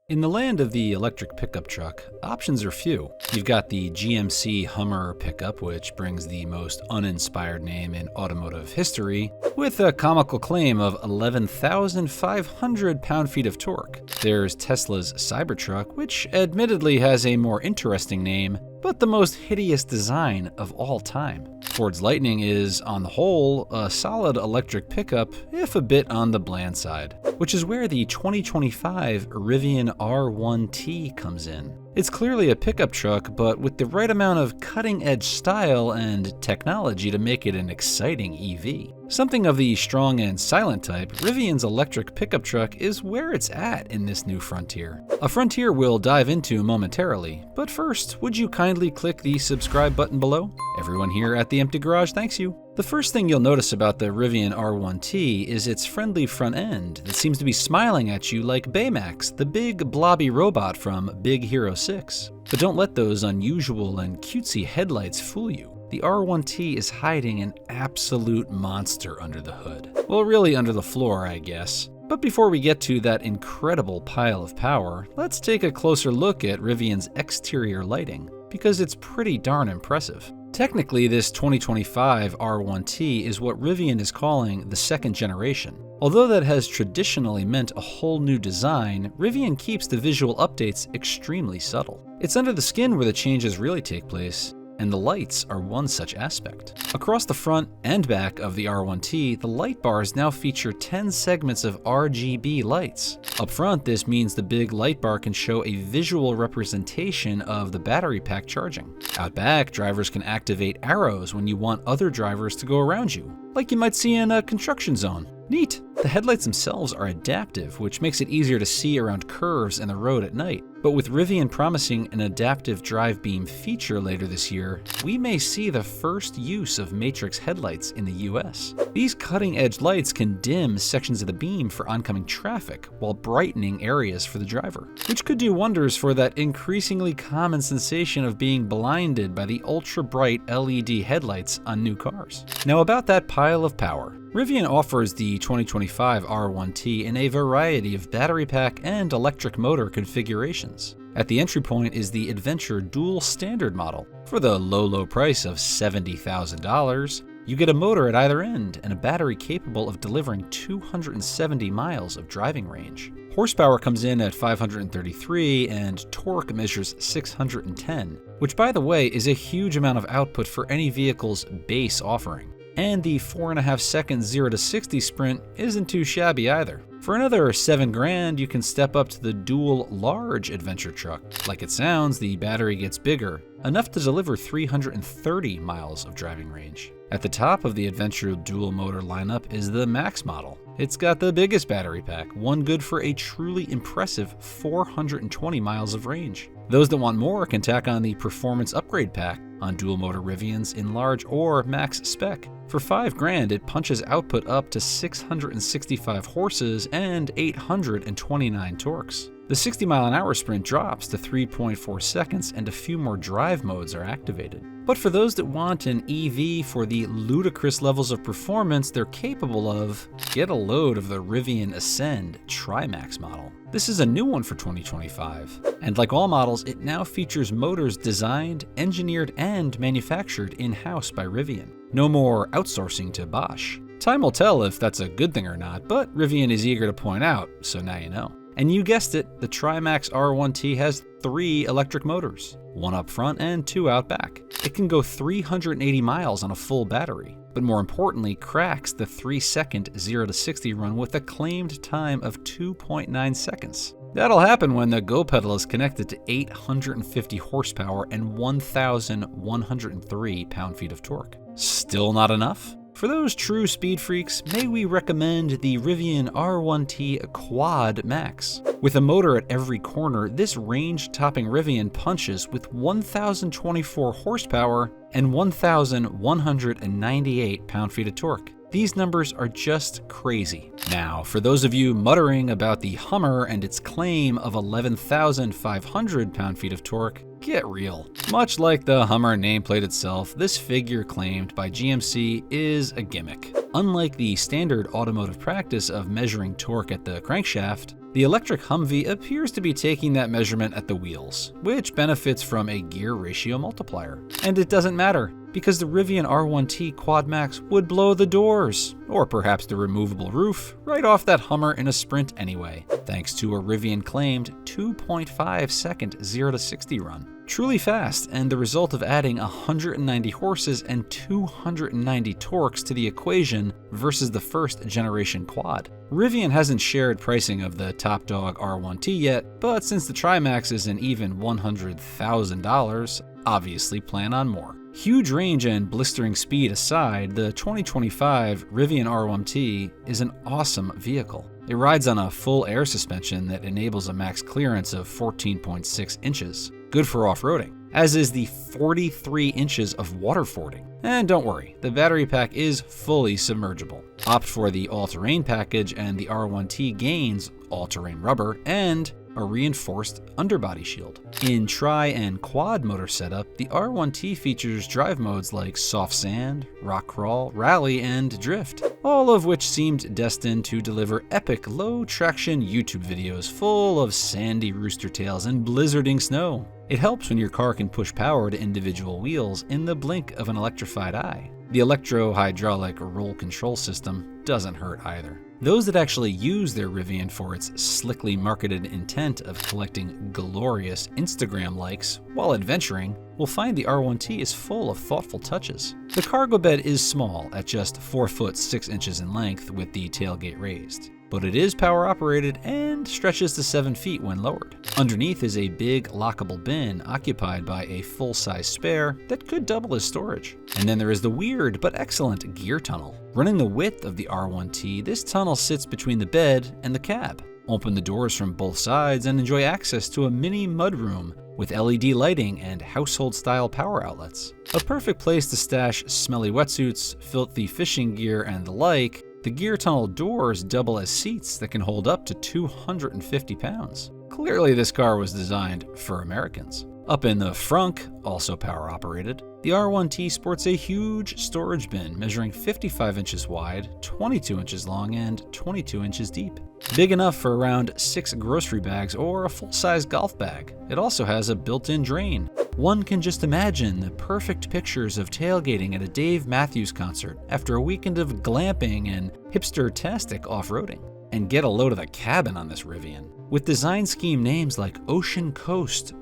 In the land of the electric pickup truck, options are few. You've got the GMC Hummer pickup, which brings the most uninspired name in automotive history, with a comical claim of 11,500 pound-feet of torque. There's Tesla's Cybertruck, which admittedly has a more interesting name, but the most hideous design of all time. Ford's Lightning is, on the whole, a solid electric pickup, if a bit on the bland side, which is where the 2025 Rivian R1T comes in. It's clearly a pickup truck, but with the right amount of cutting-edge style and technology to make it an exciting EV. Something of the strong and silent type, Rivian's electric pickup truck is where it's at in this new frontier. A frontier we'll dive into momentarily, but first, would you kindly click the subscribe button below? Everyone here at The Empty Garage thanks you. The first thing you'll notice about the Rivian R1T is its friendly front end that seems to be smiling at you like Baymax, the big blobby robot from Big Hero 6. But don't let those unusual and cutesy headlights fool you. The R1T is hiding an absolute monster under the hood. Well, really under the floor, I guess. But before we get to that incredible pile of power, let's take a closer look at Rivian's exterior lighting, because it's pretty darn impressive. Technically, this 2025 R1T is what Rivian is calling the second generation. Although that has traditionally meant a whole new design, Rivian keeps the visual updates extremely subtle. It's under the skin where the changes really take place, and the lights are one such aspect. Across the front and back of the R1T, the light bars now feature 10 segments of RGB lights. Up front, this means the big light bar can show a visual representation of the battery pack charging. Out back, drivers can activate arrows when you want other drivers to go around you, like you might see in a construction zone. Neat! The headlights themselves are adaptive, which makes it easier to see around curves in the road at night. But with Rivian promising an adaptive drive beam feature later this year, we may see the first use of matrix headlights in the US. These cutting-edge lights can dim sections of the beam for oncoming traffic, while brightening areas for the driver, which could do wonders for that increasingly common sensation of being blinded by the ultra-bright LED headlights on new cars. Now about that pile of power. Rivian offers the 2025 R1T in a variety of battery pack and electric motor configurations. At the entry point is the Adventure Dual Standard model. For the low price of $70,000, you get a motor at either end and a battery capable of delivering 270 miles of driving range. Horsepower comes in at 533 and torque measures 610, which by the way is a huge amount of output for any vehicle's base offering. And the 4.5 second 0 to 60 sprint isn't too shabby either. For another $7,000, you can step up to the dual large adventure truck. Like it sounds, the battery gets bigger, enough to deliver 330 miles of driving range. At the top of the Adventure dual motor lineup is the Max model. It's got the biggest battery pack, one good for a truly impressive 420 miles of range. Those that want more can tack on the Performance Upgrade Pack on dual motor Rivians in large or max spec. For $5,000, it punches output up to 665 horses and 829 torques. The 60-mile-an-hour sprint drops to 3.4 seconds and a few more drive modes are activated. But for those that want an EV for the ludicrous levels of performance they're capable of, get a load of the Rivian Ascend Tri-Max model. This is a new one for 2025, and like all models, it now features motors designed, engineered, and manufactured in-house by Rivian. No more outsourcing to Bosch. Time will tell if that's a good thing or not, but Rivian is eager to point out, so now you know. And you guessed it, the Tri-Max R1T has 3 electric motors, 1 up front and 2 out back. It can go 380 miles on a full battery, but more importantly cracks the 3-second 0 to 60 run with a claimed time of 2.9 seconds. That'll happen when the Go pedal is connected to 850 horsepower and 1,103 pound-feet of torque. Still not enough? For those true speed freaks, may we recommend the Rivian R1T Quad Max. With a motor at every corner, this range-topping Rivian punches with 1,024 horsepower and 1,198 pound-feet of torque. These numbers are just crazy. Now, for those of you muttering about the Hummer and its claim of 11,500 pound-feet of torque, get real. Much like the Hummer nameplate itself, this figure claimed by GMC is a gimmick. Unlike the standard automotive practice of measuring torque at the crankshaft, The electric Humvee appears to be taking that measurement at the wheels, which benefits from a gear ratio multiplier. And it doesn't matter, because the Rivian R1T Quad Max would blow the doors, or perhaps the removable roof, right off that Hummer in a sprint anyway, thanks to a Rivian claimed 2.5 second 0 to 60 run. Truly fast, and the result of adding 190 horses and 290 torques to the equation versus the first generation quad. Rivian hasn't shared pricing of the top dog R1T yet, but since the Trimax is an even $100,000, obviously plan on more. Huge range and blistering speed aside, the 2025 Rivian R1T is an awesome vehicle. It rides on a full air suspension that enables a max clearance of 14.6 inches. Good for off-roading, as is the 43 inches of water fording. And don't worry, the battery pack is fully submergible. Opt for the all-terrain package and the R1T gains all-terrain rubber and a reinforced underbody shield. In tri and quad motor setup, the R1T features drive modes like soft sand, rock crawl, rally, and drift, all of which seemed destined to deliver epic low-traction YouTube videos full of sandy rooster tails and blizzarding snow. It helps when your car can push power to individual wheels in the blink of an electrified eye. The electro-hydraulic roll control system doesn't hurt either. Those that actually use their Rivian for its slickly marketed intent of collecting glorious Instagram likes while adventuring will find the R1T is full of thoughtful touches. The cargo bed is small at just 4 foot 6 inches in length with the tailgate raised, but it is power operated and stretches to 7 feet when lowered. Underneath is a big lockable bin occupied by a full-size spare that could double as storage. And then there is the weird but excellent gear tunnel. Running the width of the R1T, this tunnel sits between the bed and the cab. Open the doors from both sides and enjoy access to a mini mudroom with LED lighting and household-style power outlets. A perfect place to stash smelly wetsuits, filthy fishing gear, and the like. The gear tunnel doors double as seats that can hold up to 250 pounds. Clearly this car was designed for Americans. Up in the frunk, also power operated, the R1T sports a huge storage bin measuring 55 inches wide, 22 inches long, and 22 inches deep. Big enough for around 6 grocery bags or a full-size golf bag. It also has a built-in drain. One can just imagine the perfect pictures of tailgating at a Dave Matthews concert after a weekend of glamping and hipster-tastic off-roading. And get a load of the cabin on this Rivian. With design scheme names like Ocean Coast +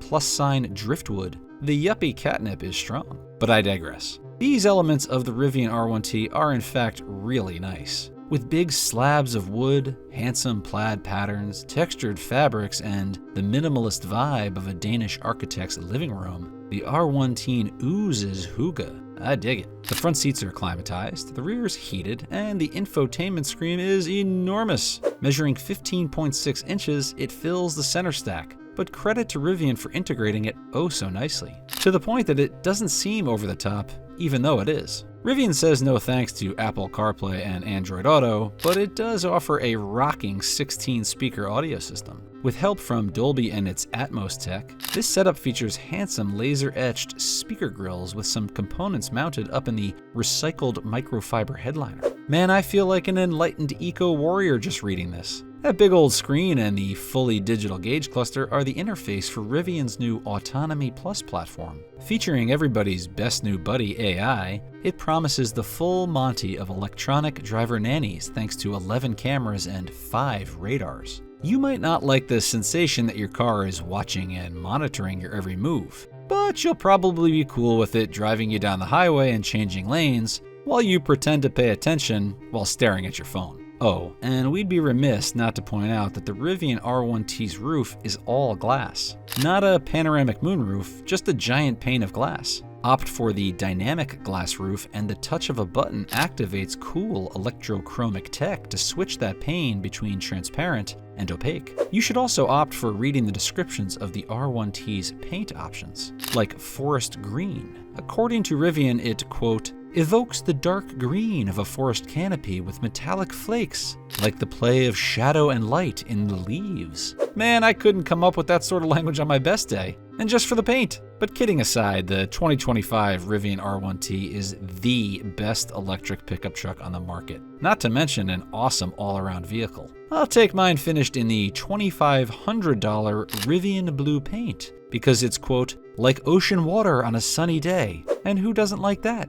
Driftwood, the yuppie Catnip is strong. But I digress. These elements of the Rivian R1T are in fact really nice. With big slabs of wood, handsome plaid patterns, textured fabrics, and the minimalist vibe of a Danish architect's living room, the R1T oozes Hygge. I dig it. The front seats are climatized, the rear is heated, and the infotainment screen is enormous. Measuring 15.6 inches, it fills the center stack. But credit to Rivian for integrating it oh so nicely, to the point that it doesn't seem over the top, even though it is. Rivian says no thanks to Apple CarPlay and Android Auto, but it does offer a rocking 16-speaker audio system. With help from Dolby and its Atmos tech, this setup features handsome laser-etched speaker grills with some components mounted up in the recycled microfiber headliner. Man, I feel like an enlightened eco-warrior just reading this. That big old screen and the fully digital gauge cluster are the interface for Rivian's new Autonomy Plus platform. Featuring everybody's best new buddy AI, it promises the full Monty of electronic driver nannies thanks to 11 cameras and 5 radars. You might not like the sensation that your car is watching and monitoring your every move, but you'll probably be cool with it driving you down the highway and changing lanes while you pretend to pay attention while staring at your phone. Oh, and we'd be remiss not to point out that the Rivian R1T's roof is all glass. Not a panoramic moonroof, just a giant pane of glass. Opt for the dynamic glass roof and the touch of a button activates cool electrochromic tech to switch that pane between transparent and opaque. You should also opt for reading the descriptions of the R1T's paint options, like forest green. According to Rivian, it, quote, evokes the dark green of a forest canopy with metallic flakes, like the play of shadow and light in the leaves. Man, I couldn't come up with that sort of language on my best day. And just for the paint. But kidding aside, the 2025 Rivian R1T is the best electric pickup truck on the market, not to mention an awesome all-around vehicle. I'll take mine finished in the $2,500 Rivian blue paint, because it's, quote, like ocean water on a sunny day, and who doesn't like that?